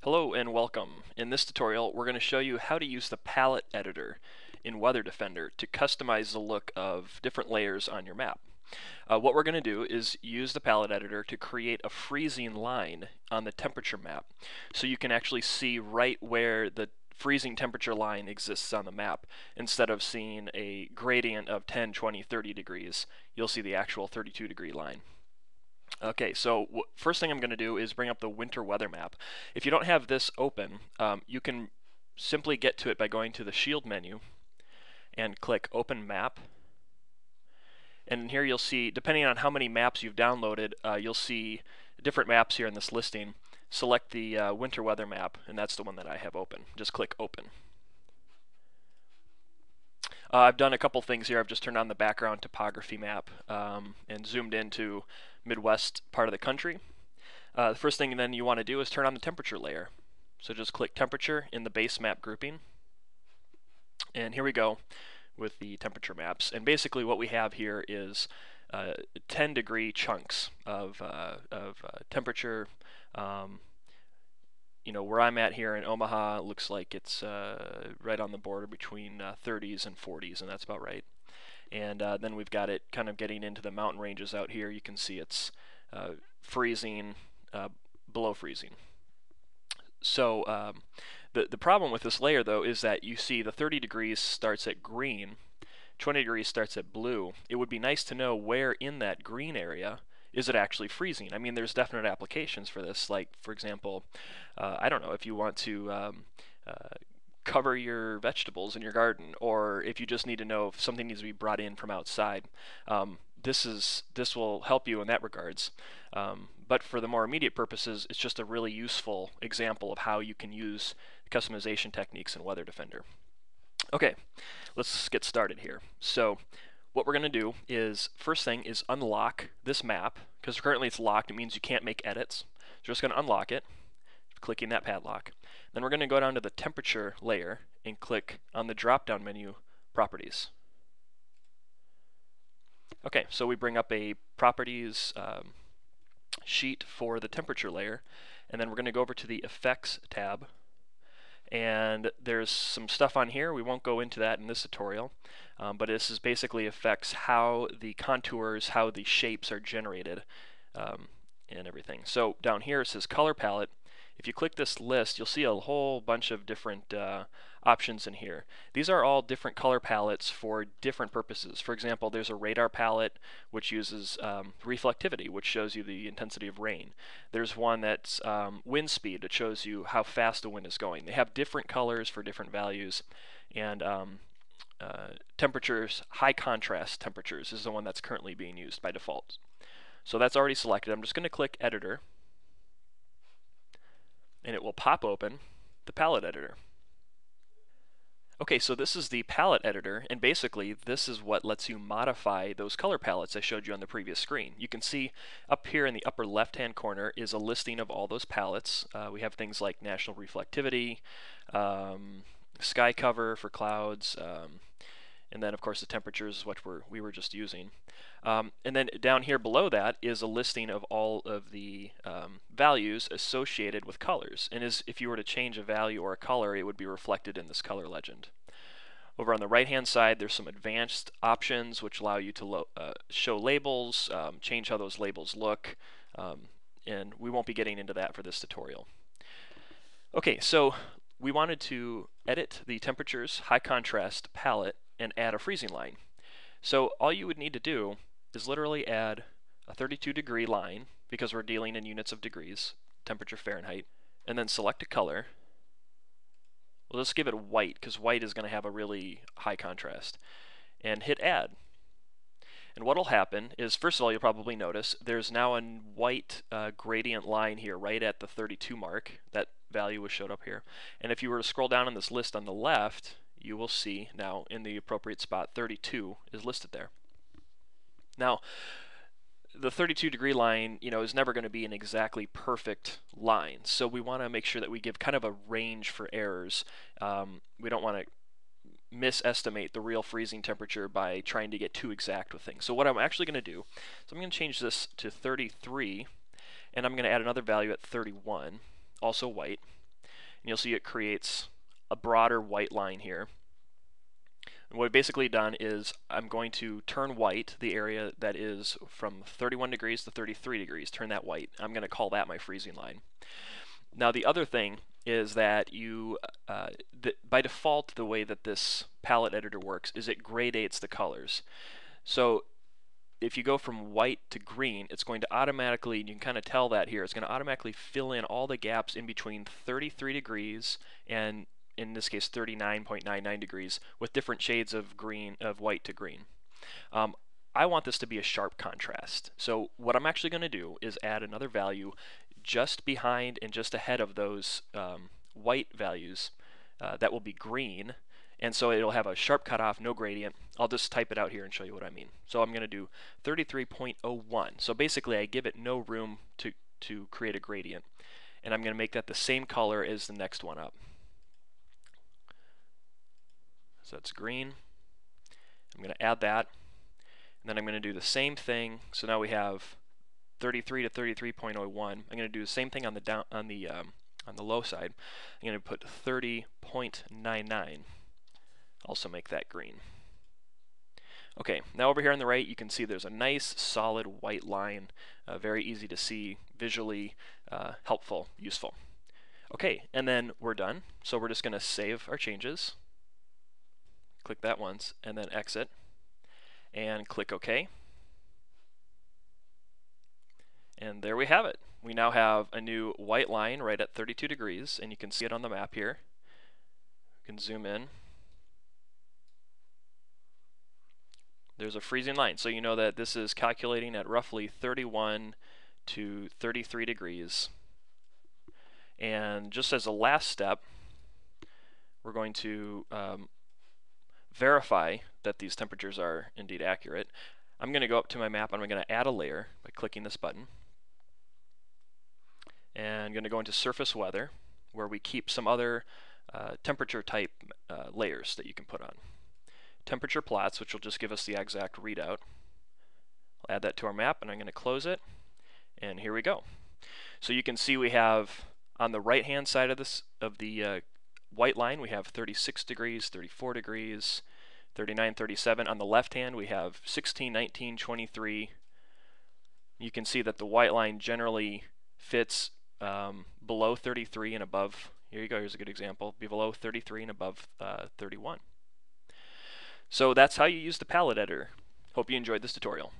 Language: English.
Hello and welcome. In this tutorial, we're going to show you how to use the palette editor in Weather Defender to customize the look of different layers on your map. What we're going to do is use the palette editor to create a freezing line on the temperature map, so you can actually see right where the freezing temperature line exists on the map. Instead of seeing a gradient of 10, 20, 30 degrees, you'll see the actual 32-degree line. Okay, so first thing I'm going to do is bring up the winter weather map. If you don't have this open, you can simply get to it by going to the Shield menu and click Open Map. And here you'll see, depending on how many maps you've downloaded, you'll see different maps here in this listing. Select the winter weather map, and that's the one that I have open. Just click Open. I've done a couple things here. I've just turned on the background topography map and zoomed into Midwest part of the country. The first thing then you want to do is turn on the temperature layer. So just click temperature in the base map grouping. And here we go with the temperature maps. And basically what we have here is 10-degree chunks of temperature. Where I'm at here in Omaha, it looks like it's right on the border between 30s and 40s, and that's about right. And then we've got it kind of getting into the mountain ranges out here. You can see it's freezing, below freezing. So the problem with this layer, though, is that you see the 30 degrees starts at green, 20 degrees starts at blue. It would be nice to know where in that green area is it actually freezing. I mean, there's definite applications for this, like, for example, I don't know, if you want to cover your vegetables in your garden, or if you just need to know if something needs to be brought in from outside. This will help you in that regards. But for the more immediate purposes, it's just a really useful example of how you can use customization techniques in Weather Defender. Okay, let's get started here. So what we're going to do is, first thing is unlock this map, because currently it's locked. It means you can't make edits. So we're just going to unlock it, clicking that padlock. Then we're going to go down to the temperature layer and click on the drop-down menu, Properties. Okay, so we bring up a Properties sheet for the temperature layer, and then we're going to go over to the Effects tab. And there's some stuff on here. We won't go into that in this tutorial, but this is basically affects how the contours, how the shapes are generated, and everything. So down here it says Color Palette. If you click this list, you'll see a whole bunch of different options in here. These are all different color palettes for different purposes. For example, there's a radar palette which uses reflectivity, which shows you the intensity of rain. There's one that's wind speed, that shows you how fast the wind is going. They have different colors for different values. And temperatures, high contrast temperatures is the one that's currently being used by default. So that's already selected. I'm just going to click Editor, and it will pop open the palette editor. Okay, so this is the palette editor, and basically this is what lets you modify those color palettes I showed you on the previous screen. You can see up here in the upper left-hand corner is a listing of all those palettes. We have things like National Reflectivity, sky cover for clouds, and then of course the temperatures is what we were just using. And then down here below that is a listing of all of the values associated with colors. And if you were to change a value or a color, it would be reflected in this color legend. Over on the right hand side, there's some advanced options which allow you to show labels, change how those labels look, and we won't be getting into that for this tutorial. Okay, so we wanted to edit the temperatures high contrast palette and add a freezing line. So all you would need to do is literally add a 32-degree line, because we're dealing in units of degrees, temperature Fahrenheit, and then select a color. We'll just give it white, because white is going to have a really high contrast, and hit add. And what will happen is, first of all, you'll probably notice there's now a white gradient line here right at the 32 mark. That value was showed up here. And if you were to scroll down on this list on the left, you will see now in the appropriate spot 32 is listed there. Now, the 32-degree line, is never going to be an exactly perfect line, so we want to make sure that we give kind of a range for errors. We don't want to misestimate the real freezing temperature by trying to get too exact with things. So what I'm actually going to do is I'm going to change this to 33, and I'm going to add another value at 31, also white. and you'll see it creates a broader white line here. And what I've basically done is I'm going to turn white the area that is from 31 degrees to 33 degrees, turn that white. I'm going to call that my freezing line. Now the other thing is that by default, the way that this palette editor works is it gradates the colors. So if you go from white to green, it's going to automatically, and you can kind of tell that here, it's going to automatically fill in all the gaps in between 33 degrees and, in this case, 39.99 degrees with different shades of green, of white to green. I want this to be a sharp contrast. So what I'm actually going to do is add another value just behind and just ahead of those white values that will be green, and so it'll have a sharp cutoff, no gradient. I'll just type it out here and show you what I mean. So I'm going to do 33.01. So basically I give it no room to create a gradient, and I'm going to make that the same color as the next one up. So that's green. I'm going to add that, and then I'm going to do the same thing. So now we have 33 to 33.01. I'm going to do the same thing on the low side. I'm going to put 30.99. Also make that green. Okay, now over here on the right, you can see there's a nice solid white line, very easy to see, visually helpful, useful. Okay, and then we're done. So we're just going to save our changes. Click that once, and then exit, and click OK. And there we have it. We now have a new white line right at 32 degrees, and you can see it on the map here. You can zoom in. There's a freezing line, so you know that this is calculating at roughly 31 to 33 degrees. And just as a last step, we're going to verify that these temperatures are indeed accurate. I'm going to go up to my map and I'm going to add a layer by clicking this button. And I'm going to go into surface weather, where we keep some other temperature type layers that you can put on. Temperature plots, which will just give us the exact readout. I'll add that to our map, and I'm going to close it, and here we go. So you can see we have on the right hand side of the white line, we have 36 degrees, 34 degrees, 39, 37. On the left hand, we have 16, 19, 23. You can see that the white line generally fits below 33 and above. Here you go, here's a good example. Below 33 and above 31. So that's how you use the palette editor. Hope you enjoyed this tutorial.